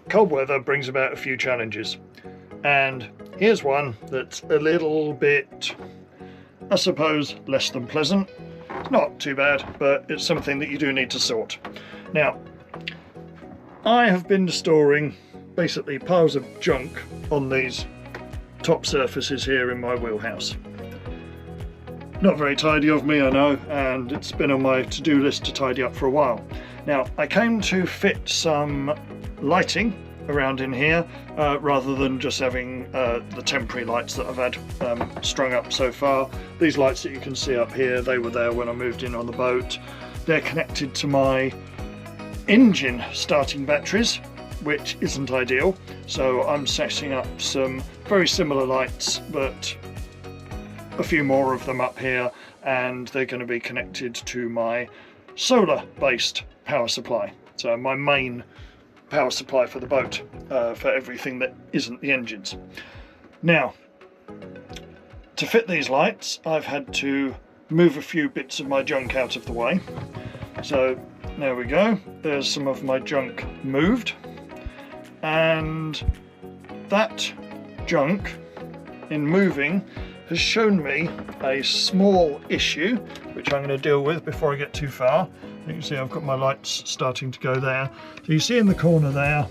cold weather brings about a few challenges, and here's one that's a little bit, I suppose, less than pleasant. It's not too bad, but it's something that you do need to sort. Now, I have been storing basically piles of junk on these top surfaces here in my wheelhouse. Not very tidy of me, I know, and it's been on my to-do list to tidy up for a while. Now, I came to fit some lighting around in here rather than just having the temporary lights that I've had strung up so far. These lights that you can see up here, they were there when I moved in on the boat. They're connected to my engine starting batteries, which isn't ideal, so I'm setting up some very similar lights, but a few more of them up here, and they're going to be connected to my solar based power supply, so my main power supply for the boat, for everything that isn't the engines. Now, to fit these lights, I've had to move a few bits of my junk out of the way. So there we go, there's some of my junk moved, and that junk in moving has shown me a small issue which I'm going to deal with before I get too far. You can see I've got my lights starting to go there. So you see in the corner there,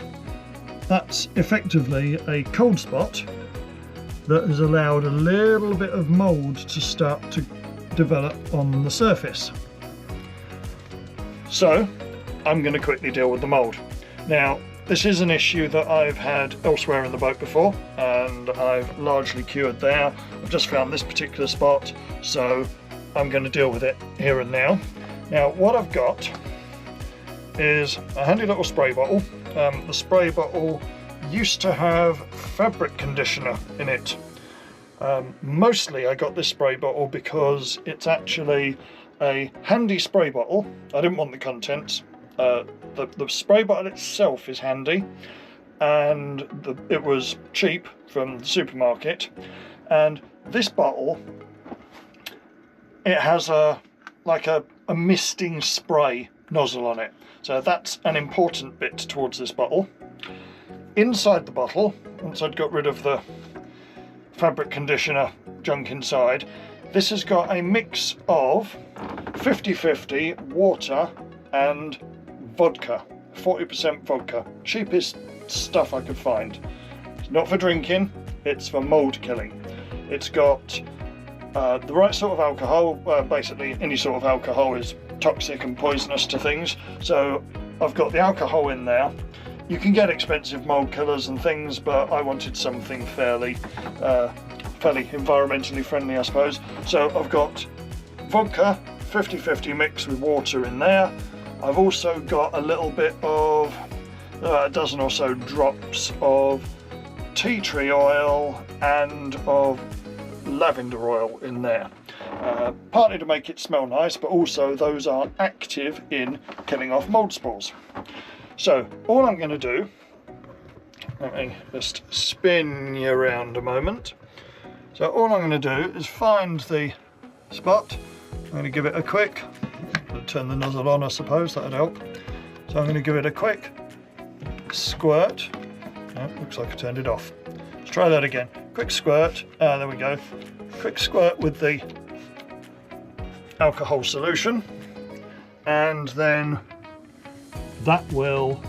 that's effectively a cold spot that has allowed a little bit of mould to start to develop on the surface. So I'm going to quickly deal with the mould. Now, this is an issue that I've had elsewhere in the boat before, and I've largely cured there. I've just found this particular spot, so I'm going to deal with it here and now. Now, what I've got is a handy little spray bottle. The spray bottle used to have fabric conditioner in it. Mostly I got this spray bottle because it's actually a handy spray bottle. I didn't want the contents. The spray bottle itself is handy, and it was cheap from the supermarket. And this bottle, it has a misting spray nozzle on it, so that's an important bit towards this bottle. Inside the bottle, once I'd got rid of the fabric conditioner junk inside, this has got a mix of 50-50 water and vodka, 40% vodka, cheapest stuff I could find. It's not for drinking, it's for mould killing. It's got the right sort of alcohol. Basically any sort of alcohol is toxic and poisonous to things, so I've got the alcohol in there. You can get expensive mould killers and things, but I wanted something fairly environmentally friendly, I suppose. So I've got vodka, 50-50 mix with water in there. I've also got a little bit of a dozen or so drops of tea tree oil and of lavender oil in there, partly to make it smell nice, but also those are active in killing off mould spores. So all I'm going to do, let me just spin you around a moment. So all I'm going to do is find the spot. I'm going to give it a quick, turn the nozzle on, I suppose, that'd help. So I'm going to give it a quick squirt. Oh, looks like I turned it off. Let's try that again. Quick squirt, there we go. Quick squirt with the alcohol solution, and then that will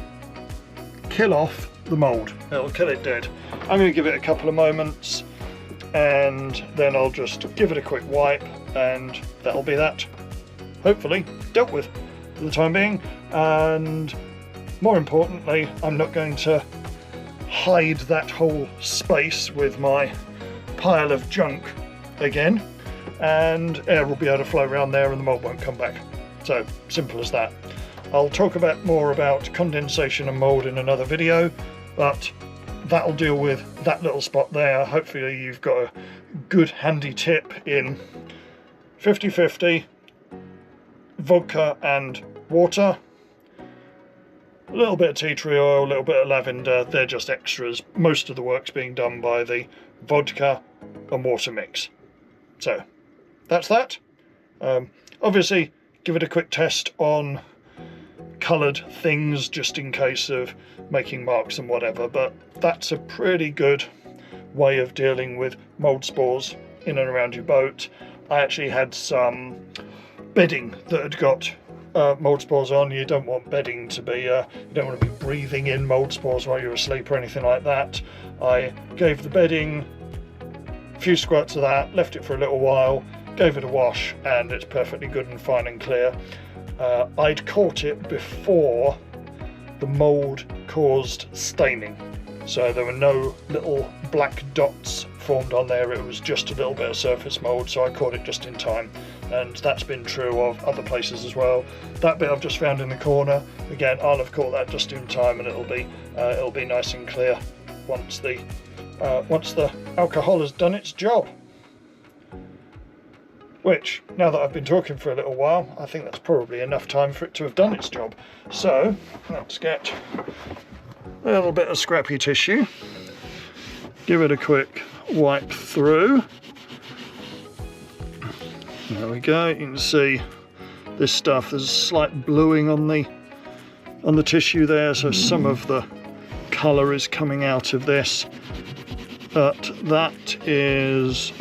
kill off the mould. It'll kill it dead. I'm going to give it a couple of moments, and then I'll just give it a quick wipe, and that'll be that, hopefully, dealt with for the time being. And more importantly, I'm not going to hide that whole space with my pile of junk again, and air will be able to flow around there and the mould won't come back. So simple as that. I'll talk more about condensation and mould in another video, but that'll deal with that little spot there. Hopefully you've got a good handy tip in 50-50 vodka and water, a little bit of tea tree oil, a little bit of lavender. They're just extras. Most of the work's being done by the vodka and water mix. So that's that. Obviously give it a quick test on coloured things just in case of making marks and whatever, but that's a pretty good way of dealing with mould spores in and around your boat. I actually had some bedding that had got mould spores on. You don't want bedding to be, you don't want to be breathing in mould spores while you're asleep or anything like that. I gave the bedding a few squirts of that, left it for a little while, gave it a wash, and it's perfectly good and fine and clear. I'd caught it before the mould caused staining, so there were no little black dots formed on there. It was just a little bit of surface mould, so I caught it just in time, and that's been true of other places as well. That bit I've just found in the corner, again, I'll have caught that just in time, and it'll be nice and clear once the alcohol has done its job. Which, now that I've been talking for a little while, I think that's probably enough time for it to have done its job. So let's get a little bit of scrappy tissue, give it a quick wipe through. There we go. You can see this stuff, there's a slight bluing on the tissue there, so some of the colour is coming out of this, but that is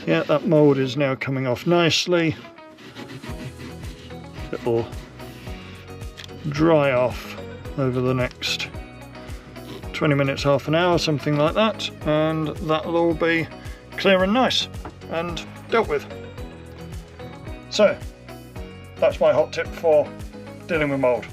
yeah, that mould is now coming off nicely. It'll dry off over the next 20 minutes, half an hour, something like that, and that'll all be clear and nice and dealt with. So that's my hot tip for dealing with mould.